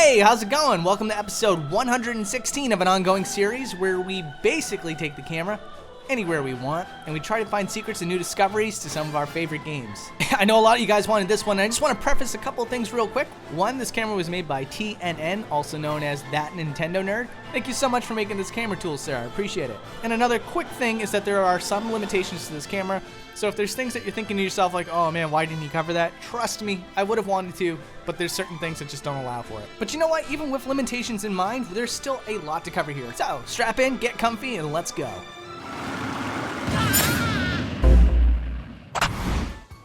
Hey, how's it going? Welcome to episode 116 of an ongoing series where we basically take the camera anywhere we want and we try to find secrets and new discoveries to some of our favorite games. I know a lot of you guys wanted this one, and I just want to preface a couple of things real quick. One, this camera was made by TNN, also known as That Nintendo Nerd. Thank you so much for making this camera tool, sir. I appreciate it. And another quick thing is that there are some limitations to this camera. So if there's things that you're thinking to yourself like, oh man, why didn't he cover that? Trust me, I would have wanted to, but there's certain things that just don't allow for it. But you know what? Even with limitations in mind, there's still a lot to cover here. So strap in, get comfy, and let's go.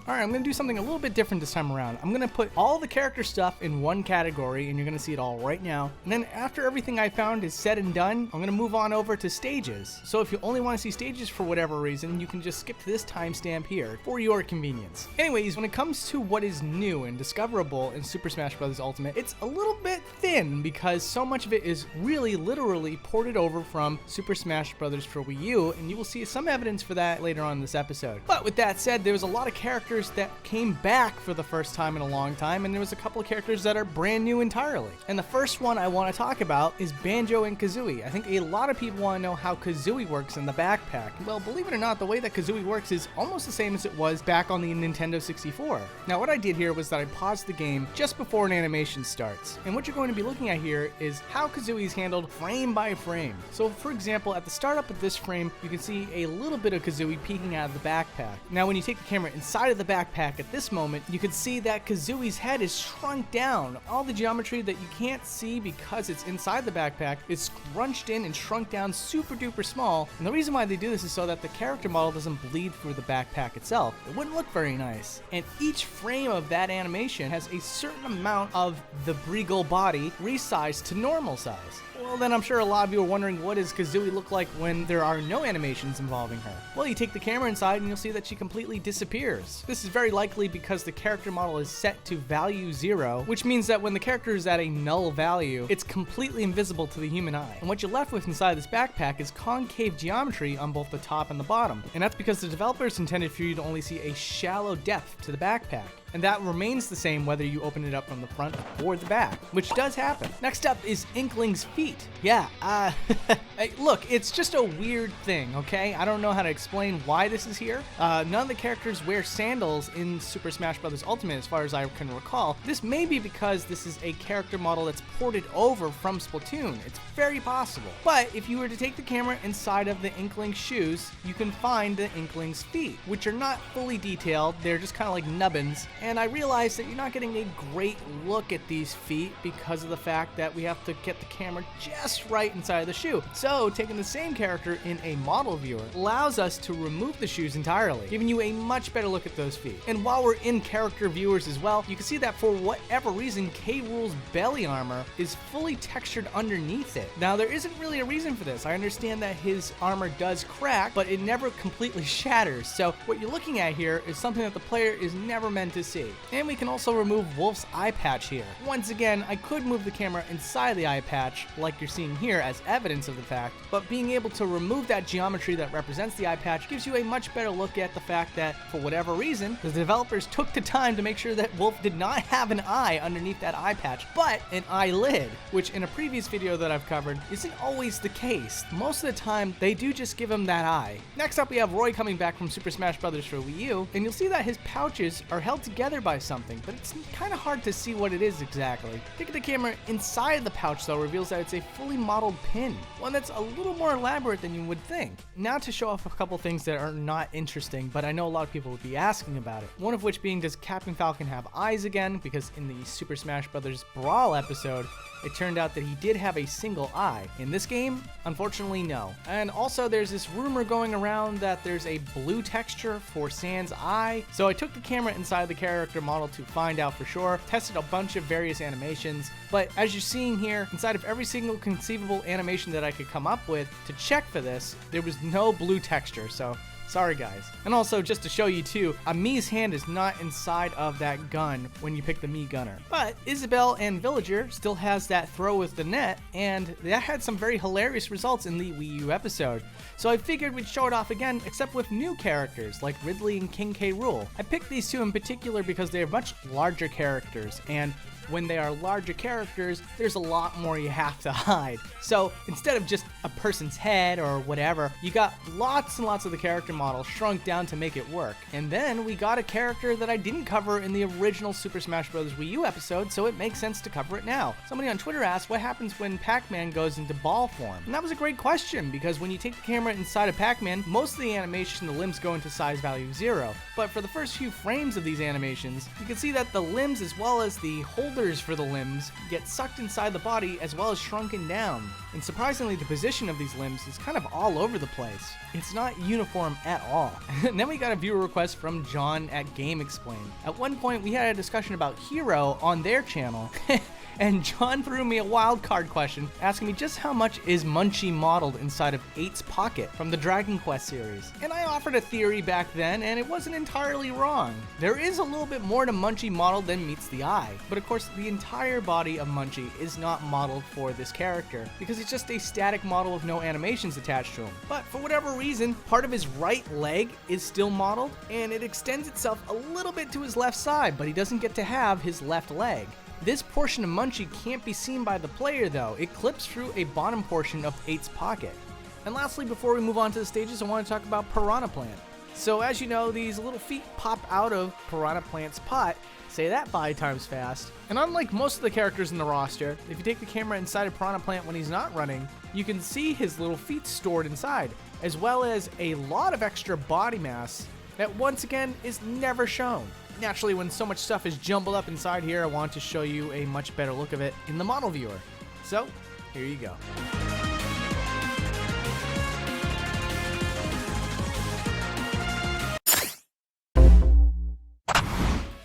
Alright, I'm going to do something a little bit different this time around. I'm going to put all the character stuff in one category, and you're going to see it all right now. And then after everything I found is said and done, I'm going to move on over to stages. So if you only want to see stages for whatever reason, you can just skip to this timestamp here for your convenience. Anyways, when it comes to what is new and discoverable in Super Smash Bros. Ultimate, it's a little bit thin because so much of it is really literally ported over from Super Smash Bros. For Wii U, and you will see some evidence for that later on in this episode. But with that said, there was a lot of characters that came back for the first time in a long time, and there was a couple of characters that are brand new entirely. And the first one I want to talk about is Banjo and Kazooie. I think a lot of people want to know how Kazooie works in the backpack. Well, believe it or not, the way that Kazooie works is almost the same as it was back on the Nintendo 64. Now, what I did here was that I paused the game just before an animation starts. And what you're going to be looking at here is how Kazooie is handled frame by frame. So, for example, at the startup of this frame, you can see a little bit of Kazooie peeking out of the backpack. Now, when you take the camera inside of the backpack at this moment, you can see that Kazooie's head is shrunk down. All the geometry that you can't see because it's inside the backpack is scrunched in and shrunk down super duper small. And the reason why they do this is so that the character model doesn't bleed through the backpack itself. It wouldn't look very nice. And each frame of that animation has a certain amount of the Breagle body resized to normal size. Well, then I'm sure a lot of you are wondering, what does Kazooie look like when there are no animations involving her? Well, you take the camera inside and you'll see that she completely disappears. This is very likely because the character model is set to value 0, which means that when the character is at a null value, it's completely invisible to the human eye. And what you're left with inside this backpack is concave geometry on both the top and the bottom. And that's because the developers intended for you to only see a shallow depth to the backpack. And that remains the same whether you open it up from the front or the back, which does happen. Next up is Inkling's feet. Yeah, hey, look, it's just a weird thing, okay? I don't know how to explain why this is here. None of the characters wear sandals in Super Smash Bros. Ultimate as far as I can recall. This may be because this is a character model that's ported over from Splatoon. It's very possible. But if you were to take the camera inside of the Inkling's shoes, you can find the Inkling's feet, which are not fully detailed. They're just kind of like nubbins. And I realized that you're not getting a great look at these feet because of the fact that we have to get the camera just right inside of the shoe. So taking the same character in a model viewer allows us to remove the shoes entirely, giving you a much better look at those feet. And while we're in character viewers as well, you can see that for whatever reason, K. Rool's belly armor is fully textured underneath it. Now, there isn't really a reason for this. I understand that his armor does crack, but it never completely shatters. So what you're looking at here is something that the player is never meant to see. And we can also remove Wolf's eye patch here. Once again, I could move the camera inside the eye patch, like you're seeing here as evidence of the fact, but being able to remove that geometry that represents the eye patch gives you a much better look at the fact that, for whatever reason, the developers took the time to make sure that Wolf did not have an eye underneath that eye patch, but an eyelid, which in a previous video that I've covered isn't always the case. Most of the time, they do just give him that eye. Next up, we have Roy coming back from Super Smash Bros. For Wii U, and you'll see that his pouches are held together by something, but it's kind of hard to see what it is exactly. Taking the camera inside the pouch though reveals that it's a fully modeled pin, one that's a little more elaborate than you would think. Now to show off a couple things that are not interesting, but I know a lot of people would be asking about it. One of which being, does Captain Falcon have eyes again? Because in the Super Smash Bros. Brawl episode, it turned out that he did have a single eye. In this game, unfortunately, no. And also, there's this rumor going around that there's a blue texture for Sans eye. So I took the camera inside the character model to find out for sure, tested a bunch of various animations, but as you're seeing here, inside of every single conceivable animation that I could come up with to check for this, there was no blue texture. So sorry guys. And also, just to show you too, a Mii's hand is not inside of that gun when you pick the Mii gunner. But Isabelle and Villager still has that throw with the net, and that had some very hilarious results in the Wii U episode. So I figured we'd show it off again, except with new characters like Ridley and King K. Rool. I picked these two in particular because they are much larger characters, and when they are larger characters, there's a lot more you have to hide. So instead of just a person's head or whatever, you got lots and lots of the character model shrunk down to make it work. And then we got a character that I didn't cover in the original Super Smash Bros. Wii U episode, so it makes sense to cover it now. Somebody on Twitter asked what happens when Pac-Man goes into ball form. And that was a great question, because when you take the camera inside of Pac-Man, most of the animation, the limbs go into size value 0. But for the first few frames of these animations, you can see that the limbs as well as the holders for the limbs get sucked inside the body as well as shrunken down. And surprisingly, the position of these limbs is kind of all over the place. It's not uniform at all. And then we got a viewer request from John at Game Explain. At one point, we had a discussion about Hero on their channel. And John threw me a wild card question, asking me just how much is Munchie modeled inside of 8's pocket from the Dragon Quest series. And I offered a theory back then, and it wasn't entirely wrong. There is a little bit more to Munchie modeled than meets the eye. But of course, the entire body of Munchie is not modeled for this character, because it's just a static model with no animations attached to him. But for whatever reason, part of his right leg is still modeled, and it extends itself a little bit to his left side, but he doesn't get to have his left leg. This portion of Munchie can't be seen by the player though. It clips through a bottom portion of 8's pocket. And lastly, before we move on to the stages, I want to talk about Piranha Plant. So as you know, these little feet pop out of Piranha Plant's pot. Say that 5 times fast. And unlike most of the characters in the roster, if you take the camera inside of Piranha Plant when he's not running, you can see his little feet stored inside, as well as a lot of extra body mass that once again is never shown. Naturally, when so much stuff is jumbled up inside here, I want to show you a much better look of it in the model viewer. So, here you go.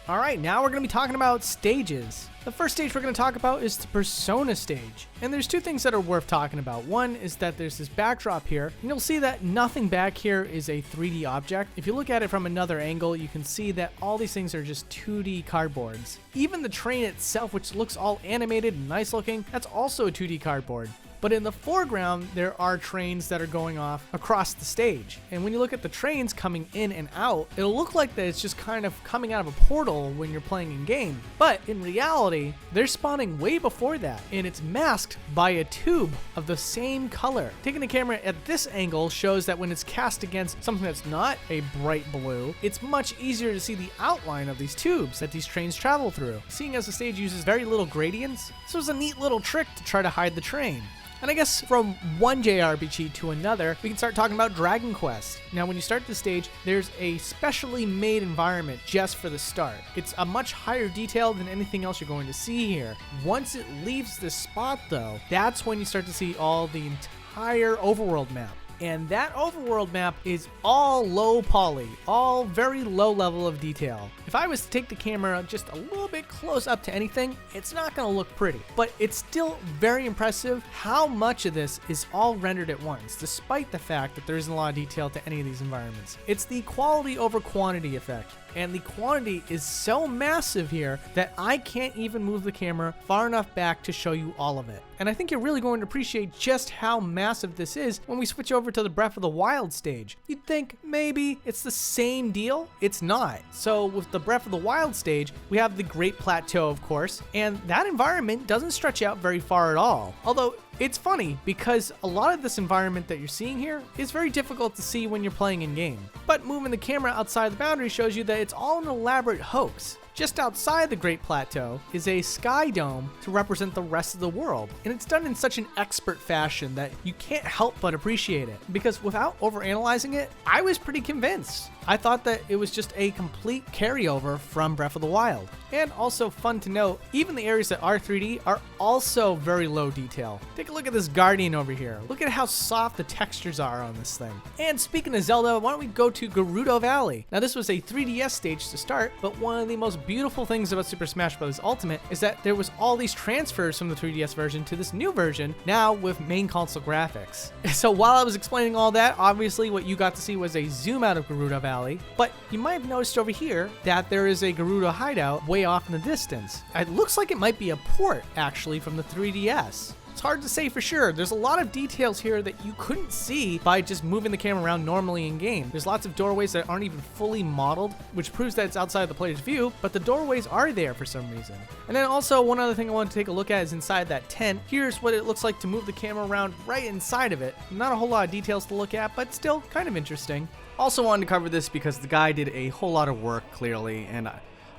Alright, now we're going to be talking about stages. The first stage we're going to talk about is the Persona stage. And there's 2 things that are worth talking about. One is that there's this backdrop here, and you'll see that nothing back here is a 3D object. If you look at it from another angle, you can see that all these things are just 2D cardboards. Even the train itself, which looks all animated and nice looking, that's also a 2D cardboard. But in the foreground, there are trains that are going off across the stage. And when you look at the trains coming in and out, it'll look like that it's just kind of coming out of a portal when you're playing in game. But in reality, they're spawning way before that, and it's masked by a tube of the same color. Taking the camera at this angle shows that when it's cast against something that's not a bright blue, it's much easier to see the outline of these tubes that these trains travel through. Seeing as the stage uses very little gradients, this was a neat little trick to try to hide the train. And I guess from one JRPG to another, we can start talking about Dragon Quest. Now, when you start the stage, there's a specially made environment just for the start. It's a much higher detail than anything else you're going to see here. Once it leaves this spot, though, that's when you start to see all the entire overworld map. And that overworld map is all low poly, all very low level of detail. If I was to take the camera just a little bit close up to anything, it's not going to look pretty. But it's still very impressive how much of this is all rendered at once, despite the fact that there isn't a lot of detail to any of these environments. It's the quality over quantity effect. And the quantity is so massive here that I can't even move the camera far enough back to show you all of it. And I think you're really going to appreciate just how massive this is when we switch over to the Breath of the Wild stage. You'd think maybe it's the same deal. It's not. So with the Breath of the Wild stage, we have the Great Plateau, of course, and that environment doesn't stretch out very far at all. Although it's funny because a lot of this environment that you're seeing here is very difficult to see when you're playing in game. But moving the camera outside the boundary shows you that it's all an elaborate hoax. Just outside the Great Plateau is a sky dome to represent the rest of the world, and it's done in such an expert fashion that you can't help but appreciate it. Because without overanalyzing it, I was pretty convinced. I thought that it was just a complete carryover from Breath of the Wild. And also fun to note, even the areas that are 3D are also very low detail. Take a look at this Guardian over here. Look at how soft the textures are on this thing. And speaking of Zelda, why don't we go to Gerudo Valley? Now this was a 3DS stage to start, but one of the most beautiful things about Super Smash Bros. Ultimate is that there was all these transfers from the 3DS version to this new version, now with main console graphics. So while I was explaining all that, obviously what you got to see was a zoom out of Gerudo Valley, but you might have noticed over here that there is a Gerudo hideout way off in the distance. It looks like it might be a port, actually, from the 3DS. It's hard to say for sure. There's a lot of details here that you couldn't see by just moving the camera around normally in game. There's lots of doorways that aren't even fully modeled, which proves that it's outside of the player's view, but the doorways are there for some reason. And then also one other thing I want to take a look at is inside that tent. Here's what it looks like to move the camera around right inside of it. Not a whole lot of details to look at, but still kind of interesting. Also wanted to cover this because the guy did a whole lot of work, clearly, and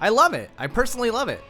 I love it. I personally love it.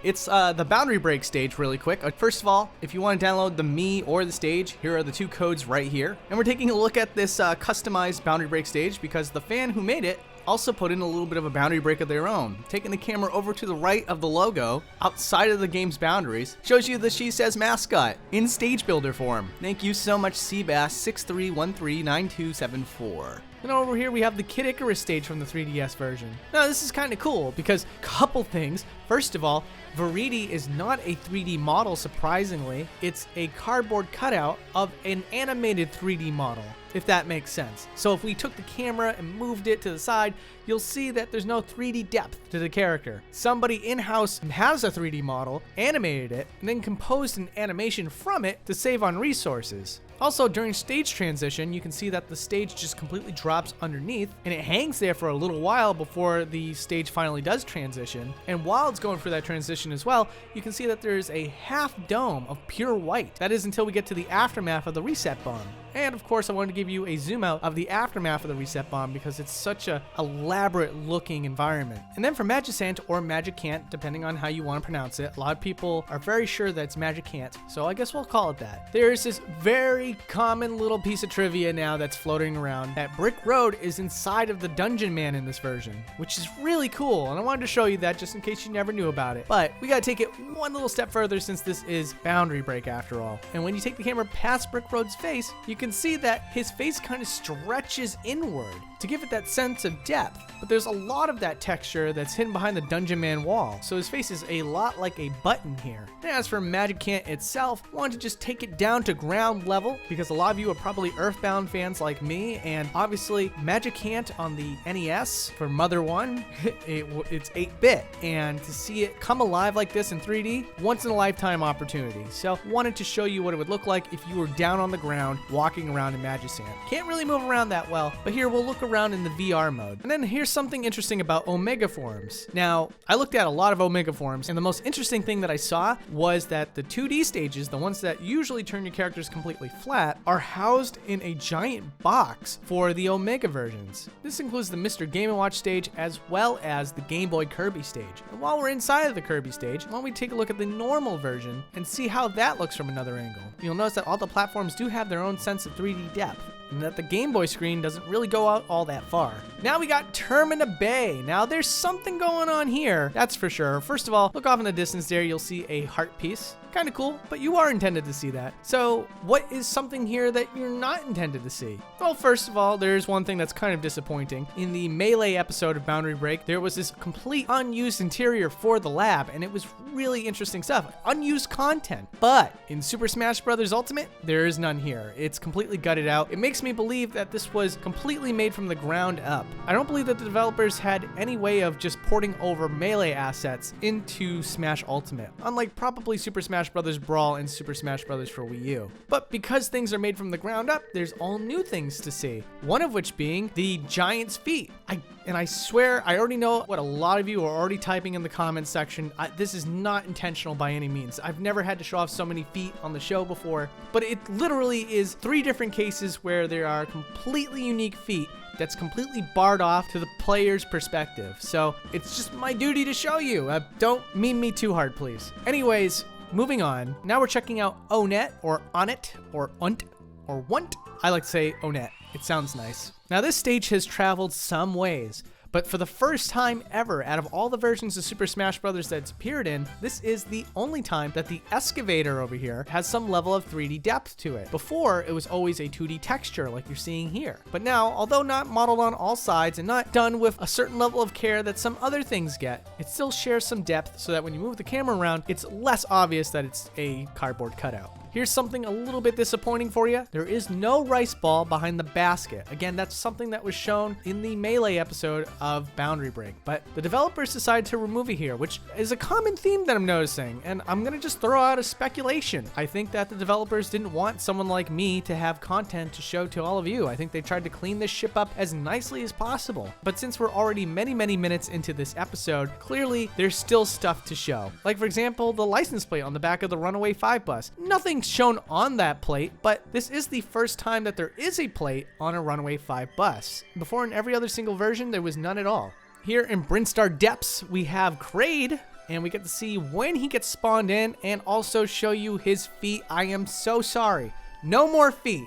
It's the boundary break stage really quick. First of all, if you want to download the me or the stage, here are the two codes right here. And we're taking a look at this customized boundary break stage because the fan who made it also put in a little bit of a boundary break of their own. Taking the camera over to the right of the logo, outside of the game's boundaries, shows you the She Says mascot in stage builder form. Thank you so much, Seabass63139274. And over here we have the Kid Icarus stage from the 3DS version. Now this is kind of cool because couple things. First of all, Veridi is not a 3D model, surprisingly. It's a cardboard cutout of an animated 3D model, if that makes sense. So if we took the camera and moved it to the side, you'll see that there's no 3D depth to the character. Somebody in-house has a 3D model, animated it, and then composed an animation from it to save on resources. Also, during stage transition, you can see that the stage just completely drops underneath, and it hangs there for a little while before the stage finally does transition. And while it's going through that transition as well, you can see that there's a half dome of pure white. That is until we get to the aftermath of the reset bomb. And of course, I wanted to give you a zoom out of the aftermath of the reset bomb because it's such a elaborate looking environment. And then for Magicant or Magicant, depending on how you want to pronounce it, a lot of people are very sure that it's Magicant, so I guess we'll call it that. There's this very common little piece of trivia now that's floating around that Brick Road is inside of the Dungeon Man in this version, which is really cool, and I wanted to show you that just in case you never knew about it. But we gotta take it one little step further since this is Boundary Break after all. And when you take the camera past Brick Road's face, you can see that his face kind of stretches inward to give it that sense of depth. But there's a lot of that texture that's hidden behind the Dungeon Man wall, so his face is a lot like a button here. And as for Magicant itself, I wanted to just take it down to ground level because a lot of you are probably Earthbound fans like me, and obviously Magicant on the NES for Mother 1, it's 8-bit, and to see it come alive like this in 3D, once in a lifetime opportunity. So wanted to show you what it would look like if you were down on the ground walking around in Magicant. Can't really move around that well, but here we'll look around in the VR mode. And then here's something interesting about Omega forms. Now, I looked at a lot of Omega forms, and the most interesting thing that I saw was that the 2D stages, the ones that usually turn your characters completely flat, are housed in a giant box for the Omega versions. This includes the Mr. Game & Watch stage as well as the Game Boy Kirby stage. And while we're inside of the Kirby stage, why don't we take a look at the normal version and see how that looks from another angle. You'll notice that all the platforms do have their own sense of 3D depth, and that the Game Boy screen doesn't really go out all that far. Now we got Termina Bay. Now there's something going on here, that's for sure. First of all, look off in the distance there, you'll see a heart piece. Kind of cool, but you are intended to see that. So what is something here that you're not intended to see? Well, first of all, there's one thing that's kind of disappointing. In the Melee episode of Boundary Break, there was this complete unused interior for the lab, and it was really interesting stuff. Unused content. But in Super Smash Bros. Ultimate, there is none here. It's completely gutted out. It makes me believe that this was completely made from the ground up. I don't believe that the developers had any way of just porting over Melee assets into Smash Ultimate, unlike probably Super Smash Bros. Brawl and Super Smash Bros. For Wii U. But because things are made from the ground up, there's all new things to see. One of which being the giant's feet. I swear, I already know what a lot of you are already typing in the comments section. This is not intentional by any means. I've never had to show off so many feet on the show before, but it literally is 3 different cases where there are completely unique feet that's completely barred off to the player's perspective. So it's just my duty to show you. Don't meme me too hard, please. Anyways, moving on. Now we're checking out Onet or Onet or Unt or Want. I like to say Onet. It sounds nice. Now this stage has traveled some ways, but for the first time ever out of all the versions of Super Smash Bros. That's appeared in, this is the only time that the excavator over here has some level of 3D depth to it. Before, it was always a 2D texture like you're seeing here. But now, although not modeled on all sides and not done with a certain level of care that some other things get, it still shares some depth so that when you move the camera around, it's less obvious that it's a cardboard cutout. Here's something a little bit disappointing for you. There is no rice ball behind the basket. Again, that's something that was shown in the Melee episode of Boundary Break, but the developers decided to remove it here, which is a common theme that I'm noticing, and I'm gonna just throw out a speculation. I think that the developers didn't want someone like me to have content to show to all of you. I think they tried to clean this ship up as nicely as possible, but since we're already many minutes into this episode, clearly there's still stuff to show. Like, for example, the license plate on the back of the Runaway 5 bus. Nothing's shown on that plate, but this is the first time that there is a plate on a Runaway 5 bus. Before, in every other single version, there was none at all. Here in Brinstar Depths, we have Kraid, and we get to see when he gets spawned in and also show you his feet. I am so sorry. No more feet.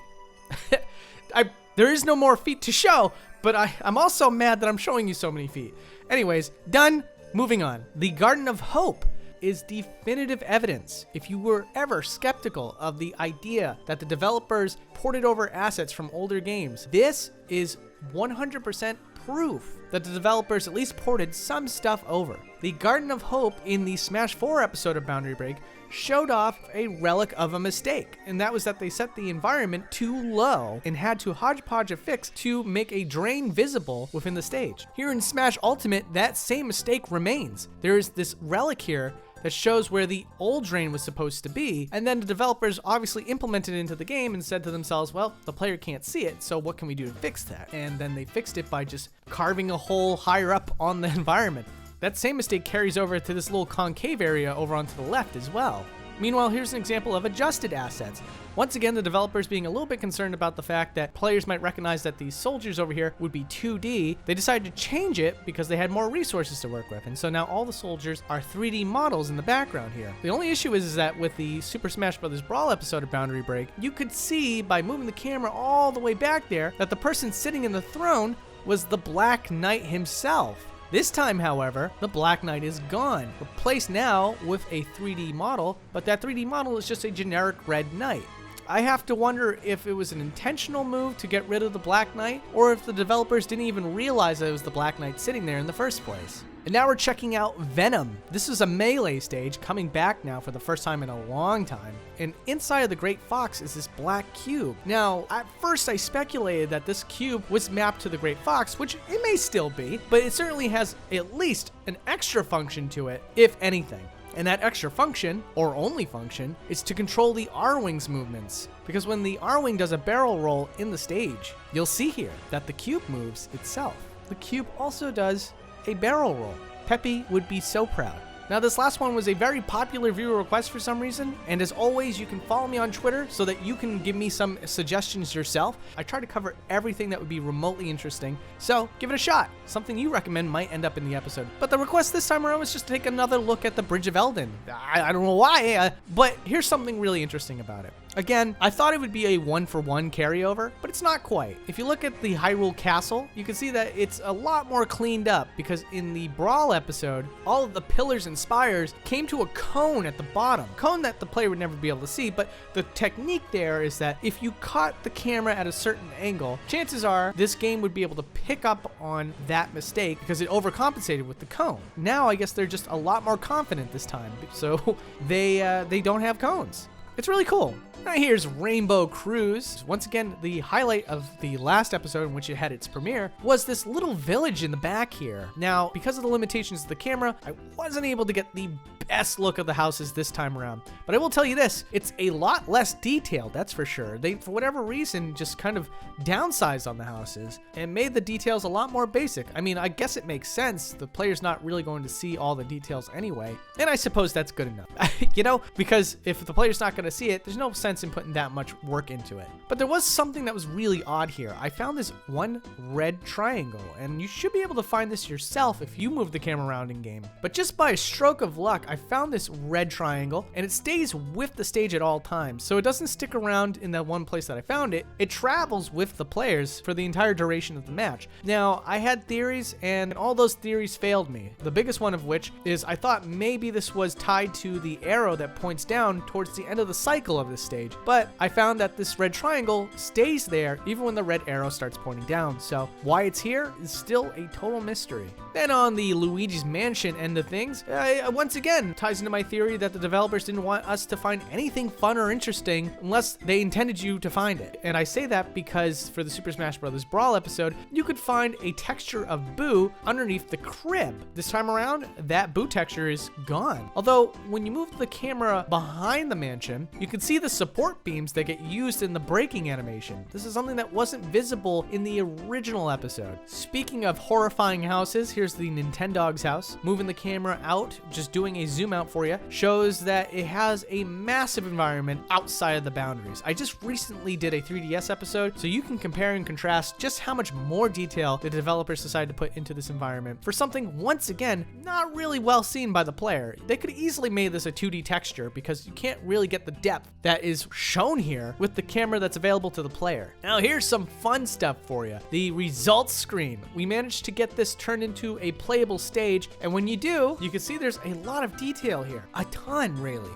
There is no more feet to show, but I'm also mad that I'm showing you so many feet. Anyways, done. Moving on. The Garden of Hope is definitive evidence. If you were ever skeptical of the idea that the developers ported over assets from older games, this is 100% proof that the developers at least ported some stuff over. The Garden of Hope in the Smash 4 episode of Boundary Break showed off a relic of a mistake, and that was that they set the environment too low and had to hodgepodge a fix to make a drain visible within the stage. Here in Smash Ultimate, that same mistake remains. There is this relic here that shows where the old drain was supposed to be, and then the developers obviously implemented it into the game and said to themselves, well, the player can't see it, so what can we do to fix that? And then they fixed it by just carving a hole higher up on the environment. That same mistake carries over to this little concave area over onto the left as well. Meanwhile, here's an example of adjusted assets. Once again, the developers being a little bit concerned about the fact that players might recognize that these soldiers over here would be 2D, they decided to change it because they had more resources to work with. And so now all the soldiers are 3D models in the background here. The only issue is that with the Super Smash Bros. Brawl episode of Boundary Break, you could see by moving the camera all the way back there that the person sitting in the throne was the Black Knight himself. This time, however, the Black Knight is gone, replaced now with a 3D model, but that 3D model is just a generic red knight. I have to wonder if it was an intentional move to get rid of the Black Knight, or if the developers didn't even realize that it was the Black Knight sitting there in the first place. And now we're checking out Venom. This is a Melee stage coming back now for the first time in a long time. And inside of the Great Fox is this black cube. Now, at first I speculated that this cube was mapped to the Great Fox, which it may still be, but it certainly has at least an extra function to it, if anything. And that extra function, or only function, is to control the R-Wing's movements. Because when the R-Wing does a barrel roll in the stage, you'll see here that the cube moves itself. The cube also does a barrel roll. Peppy would be so proud. Now, this last one was a very popular viewer request for some reason, and as always, you can follow me on Twitter so that you can give me some suggestions yourself. I try to cover everything that would be remotely interesting, so give it a shot. Something you recommend might end up in the episode. But the request this time around was just to take another look at the Bridge of Eldin. I don't know why, but here's something really interesting about it. Again, I thought it would be a one-for-one carryover, but it's not quite. If you look at the Hyrule Castle, you can see that it's a lot more cleaned up, because in the Brawl episode, all of the pillars and spires came to a cone at the bottom. Cone that the player would never be able to see, but the technique there is that if you caught the camera at a certain angle, chances are this game would be able to pick up on that mistake because it overcompensated with the cone. Now I guess they're just a lot more confident this time, so they don't have cones. It's really cool. Now here's Rainbow Cruise. Once again, the highlight of the last episode in which it had its premiere was this little village in the back here. Now, because of the limitations of the camera, I wasn't able to get the best look of the houses this time around. But I will tell you this, it's a lot less detailed, that's for sure. They, for whatever reason, just kind of downsized on the houses and made the details a lot more basic. I mean, I guess it makes sense. The player's not really going to see all the details anyway. And I suppose that's good enough. You know, because if the player's not going to see it, there's no sense in putting that much work into it. But there was something that was really odd here. I found this one red triangle, and you should be able to find this yourself if you move the camera around in game. But just by a stroke of luck, I found this red triangle, and it stays with the stage at all times. So it doesn't stick around in that one place that I found it. It travels with the players for the entire duration of the match. Now, I had theories, and all those theories failed me. The biggest one of which is I thought maybe this was tied to the arrow that points down towards the end of the cycle of this stage, but I found that this red triangle stays there even when the red arrow starts pointing down, so why it's here is still a total mystery. Then on the Luigi's Mansion end of things, once again ties into my theory that the developers didn't want us to find anything fun or interesting unless they intended you to find it. And I say that because for the Super Smash Bros. Brawl episode, you could find a texture of Boo underneath the crib. This time around, that Boo texture is gone. Although, when you move the camera behind the mansion, you can see the support beams that get used in the braking animation. This is something that wasn't visible in the original episode. Speaking of horrifying houses, here's the Nintendog's house. Moving the camera out, just doing a zoom out for you, shows that it has a massive environment outside of the boundaries. I just recently did a 3DS episode, so you can compare and contrast just how much more detail the developers decided to put into this environment for something, once again, not really well seen by the player. They could easily made this a 2D texture because you can't really get the depth that is shown here with the camera that's available to the player. Now here's some fun stuff for you. The results screen. We managed to get this turned into a playable stage, and when you do, you can see there's a lot of detail here. A ton, really.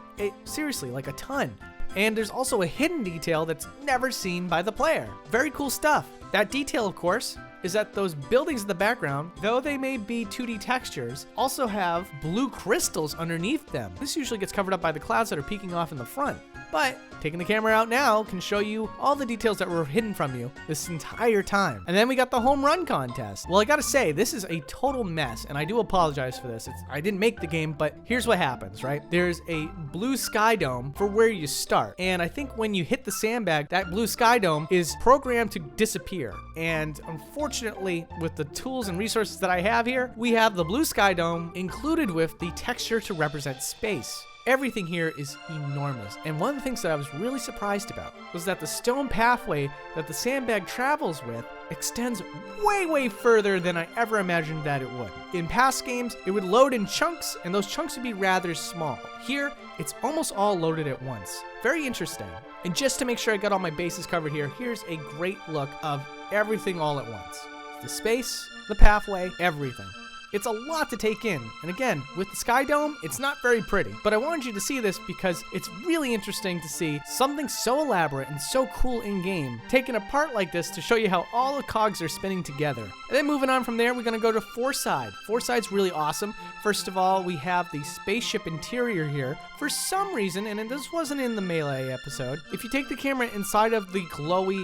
Seriously, like a ton. And there's also a hidden detail that's never seen by the player. Very cool stuff. That detail, of course, is that those buildings in the background, though they may be 2D textures, also have blue crystals underneath them. This usually gets covered up by the clouds that are peeking off in the front. But taking the camera out now can show you all the details that were hidden from you this entire time. And then we got the home run contest. Well, I gotta say, this is a total mess, and I do apologize for this. I didn't make the game, but here's what happens, right? There's a blue sky dome for where you start. And I think when you hit the sandbag, that blue sky dome is programmed to disappear. And unfortunately, with the tools and resources that I have here, we have the blue sky dome included with the texture to represent space. Everything here is enormous, and one of the things that I was really surprised about was that the stone pathway that the sandbag travels with extends way further than I ever imagined that it would. In past games, it would load in chunks, and those chunks would be rather small. Here, it's almost all loaded at once. Very interesting. And just to make sure I got all my bases covered here, here's a great look of everything all at once. The space, the pathway, everything. It's a lot to take in, and again, with the Sky Dome, it's not very pretty, but I wanted you to see this because it's really interesting to see something so elaborate and so cool in-game taken apart like this to show you how all the cogs are spinning together. And then moving on from there, we're going to go to Fourside. Fourside's really awesome. First of all, we have the spaceship interior here. For some reason, and this wasn't in the Melee episode, if you take the camera inside of the glowy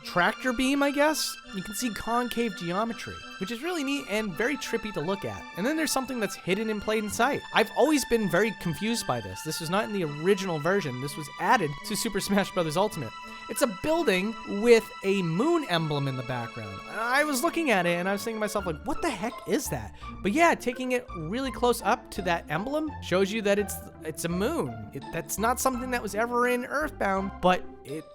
tractor beam, I guess, you can see concave geometry, which is really neat and very trippy to look at. And then there's something that's hidden in plain sight. I've always been very confused by this. This was not in the original version. This was added to Super Smash Bros. Ultimate. It's a building with a moon emblem in the background. I was looking at it and I was thinking to myself, like, what the heck is that? But yeah, taking it really close up to that emblem shows you that it's a moon. That's not something that was ever in Earthbound, but it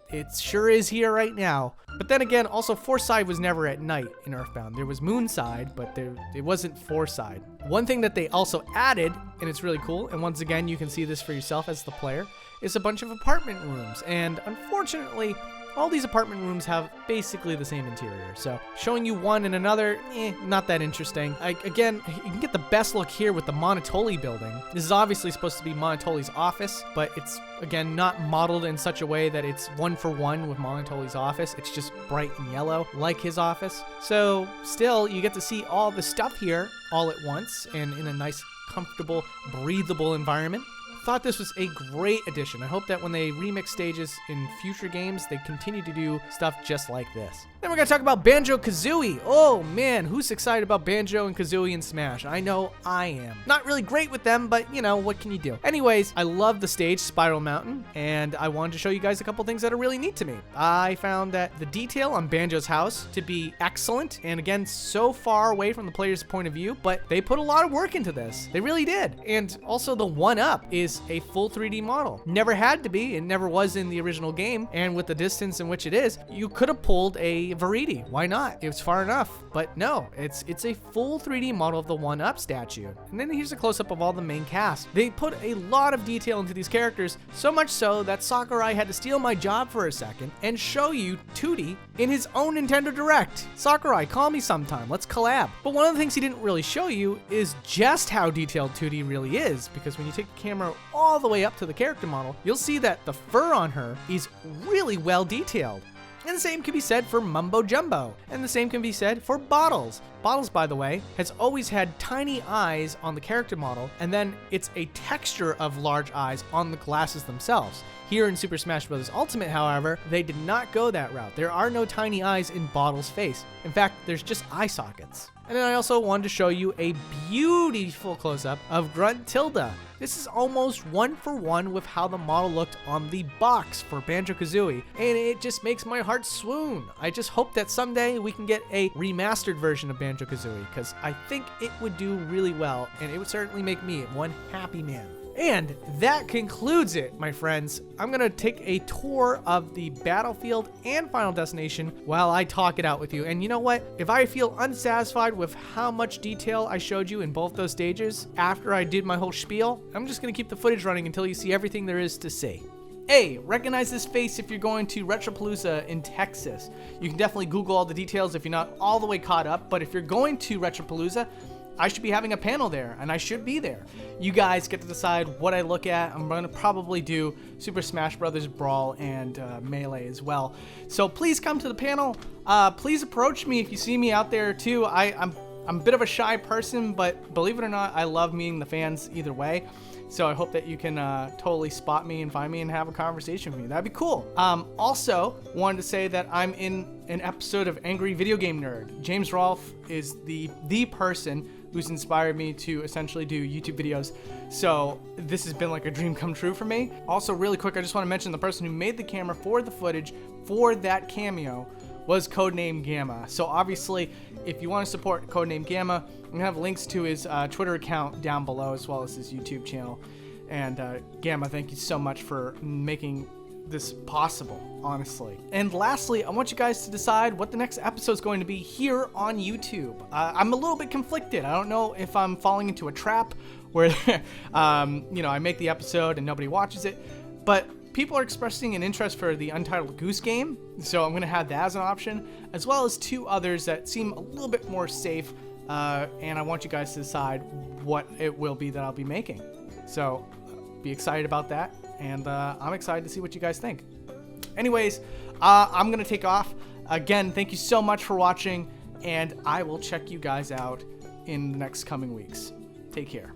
sure is here right now. But then again, also Fourside was never at night in Earthbound. There was Moonside, but it wasn't Fourside. One thing that they also added, and it's really cool, and once again, you can see this for yourself as the player, is a bunch of apartment rooms. And unfortunately, all these apartment rooms have basically the same interior. So showing you one and another, not that interesting. Again, you can get the best look here with the Monotoli building. This is obviously supposed to be Monotoli's office, but it's, again, not modeled in such a way that it's one for one with Monotoli's office. It's just bright and yellow, like his office. So still, you get to see all the stuff here all at once and in a nice, comfortable, breathable environment. Thought this was a great addition. I hope that when they remix stages in future games, they continue to do stuff just like this. Then we're going to talk about Banjo Kazooie. Oh man, who's excited about Banjo and Kazooie in Smash? I know I am. Not really great with them, but you know, what can you do? Anyways, I love the stage, Spiral Mountain, and I wanted to show you guys a couple things that are really neat to me. I found that the detail on Banjo's house to be excellent, and again, so far away from the player's point of view, but they put a lot of work into this. They really did. And also the 1-up is a full 3D model. Never had to be, it never was in the original game, and with the distance in which it is, you could have pulled a a Veridi. Why not? It's far enough. But no, it's a full 3D model of the 1-Up statue. And then here's a close-up of all the main cast. They put a lot of detail into these characters, so much so that Sakurai had to steal my job for a second and show you Tooty in his own Nintendo Direct. Sakurai, call me sometime. Let's collab. But one of the things he didn't really show you is just how detailed Tooty really is, because when you take the camera all the way up to the character model, you'll see that the fur on her is really well detailed. And the same can be said for Mumbo Jumbo. And the same can be said for Bottles. Bottles, by the way, has always had tiny eyes on the character model, and then it's a texture of large eyes on the glasses themselves. Here in Super Smash Bros. Ultimate, however, they did not go that route. There are no tiny eyes in Bottles' face. In fact, there's just eye sockets. And then I also wanted to show you a beautiful close-up of Grunt Tilda. This is almost 1-for-1 with how the model looked on the box for Banjo Kazooie, and it just makes my heart swoon. I just hope that someday we can get a remastered version of Banjo Kazooie, because I think it would do really well, and it would certainly make me one happy man. And that concludes it, my friends. I'm gonna take a tour of the battlefield and Final Destination while I talk it out with you. And you know what? If I feel unsatisfied with how much detail I showed you in both those stages after I did my whole spiel, I'm just gonna keep the footage running until you see everything there is to see. Hey, recognize this face if you're going to Retropalooza in Texas. You can definitely Google all the details if you're not all the way caught up, but if you're going to Retropalooza, I should be having a panel there, and I should be there. You guys get to decide what I look at. I'm going to probably do Super Smash Bros. Brawl and Melee as well. So please come to the panel. Please approach me if you see me out there too. I'm a bit of a shy person, but believe it or not, I love meeting the fans either way. So I hope that you can totally spot me and find me and have a conversation with me. That'd be cool. Also, wanted to say that I'm in an episode of Angry Video Game Nerd. James Rolfe is the person who's inspired me to essentially do YouTube videos. So this has been like a dream come true for me. Also, really quick, I just want to mention the person who made the camera for the footage for that cameo was Codename Gamma. So obviously, if you want to support Codename Gamma, I'm gonna have links to his Twitter account down below, as well as his YouTube channel. And Gamma, thank you so much for making this possible, honestly. And lastly, I want you guys to decide what the next episode is going to be here on YouTube. I'm a little bit conflicted. I don't know if I'm falling into a trap where I make the episode and nobody watches it, but people are expressing an interest for the Untitled Goose Game, so I'm going to have that as an option, as well as 2 others that seem a little bit more safe, and I want you guys to decide what it will be that I'll be making. So be excited about that, and I'm excited to see what you guys think. Anyways, I'm going to take off. Again, thank you so much for watching, and I will check you guys out in the next coming weeks. Take care.